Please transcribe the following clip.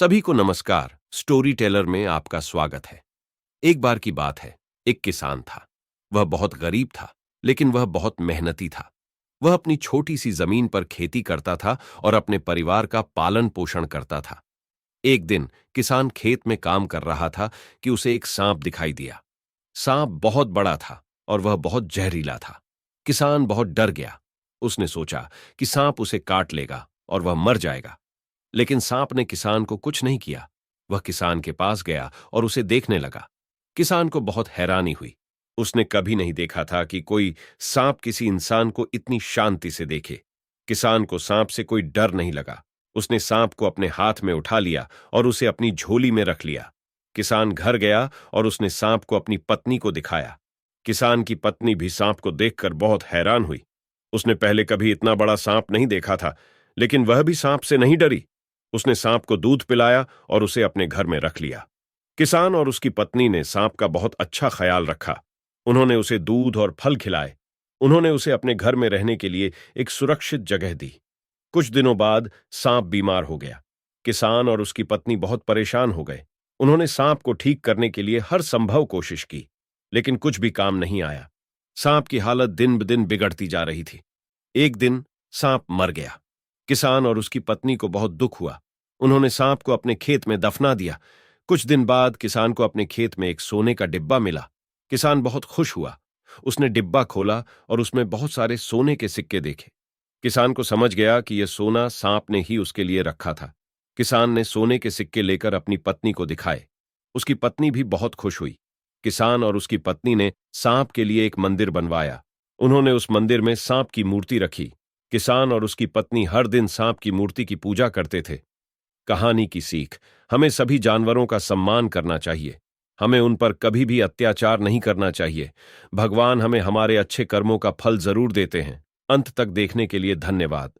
सभी को नमस्कार। स्टोरी टेलर में आपका स्वागत है। एक बार की बात है, एक किसान था। वह बहुत गरीब था, लेकिन वह बहुत मेहनती था। वह अपनी छोटी सी जमीन पर खेती करता था और अपने परिवार का पालन पोषण करता था। एक दिन किसान खेत में काम कर रहा था कि उसे एक सांप दिखाई दिया। सांप बहुत बड़ा था और वह बहुत जहरीला था। किसान बहुत डर गया। उसने सोचा कि सांप उसे काट लेगा और वह मर जाएगा। लेकिन सांप ने किसान को कुछ नहीं किया। वह किसान के पास गया और उसे देखने लगा। किसान को बहुत हैरानी हुई। उसने कभी नहीं देखा था कि कोई सांप किसी इंसान को इतनी शांति से देखे। किसान को सांप से कोई डर नहीं लगा। उसने सांप को अपने हाथ में उठा लिया और उसे अपनी झोली में रख लिया। किसान घर गया और उसने सांप को अपनी पत्नी को दिखाया। किसान की पत्नी भी सांप को देखकर बहुत हैरान हुई। उसने पहले कभी इतना बड़ा सांप नहीं देखा था, लेकिन वह भी सांप से नहीं डरी। उसने सांप को दूध पिलाया और उसे अपने घर में रख लिया। किसान और उसकी पत्नी ने सांप का बहुत अच्छा ख्याल रखा। उन्होंने उसे दूध और फल खिलाए। उन्होंने उसे अपने घर में रहने के लिए एक सुरक्षित जगह दी। कुछ दिनों बाद सांप बीमार हो गया। किसान और उसकी पत्नी बहुत परेशान हो गए। उन्होंने सांप को ठीक करने के लिए हर संभव कोशिश की, लेकिन कुछ भी काम नहीं आया। सांप की हालत दिन ब दिन बिगड़ती जा रही थी। एक दिन सांप मर गया। किसान और उसकी पत्नी को बहुत दुख हुआ। उन्होंने सांप को अपने खेत में दफना दिया। कुछ दिन बाद किसान को अपने खेत में एक सोने का डिब्बा मिला। किसान बहुत खुश हुआ। उसने डिब्बा खोला और उसमें बहुत सारे सोने के सिक्के देखे। किसान को समझ गया कि यह सोना सांप ने ही उसके लिए रखा था। किसान ने सोने के सिक्के लेकर अपनी पत्नी को दिखाए। उसकी पत्नी भी बहुत खुश हुई। किसान और उसकी पत्नी ने सांप के लिए एक मंदिर बनवाया। उन्होंने उस मंदिर में सांप की मूर्ति रखी। किसान और उसकी पत्नी हर दिन सांप की मूर्ति की पूजा करते थे। कहानी की सीख: हमें सभी जानवरों का सम्मान करना चाहिए। हमें उन पर कभी भी अत्याचार नहीं करना चाहिए। भगवान हमें हमारे अच्छे कर्मों का फल जरूर देते हैं। अंत तक देखने के लिए धन्यवाद।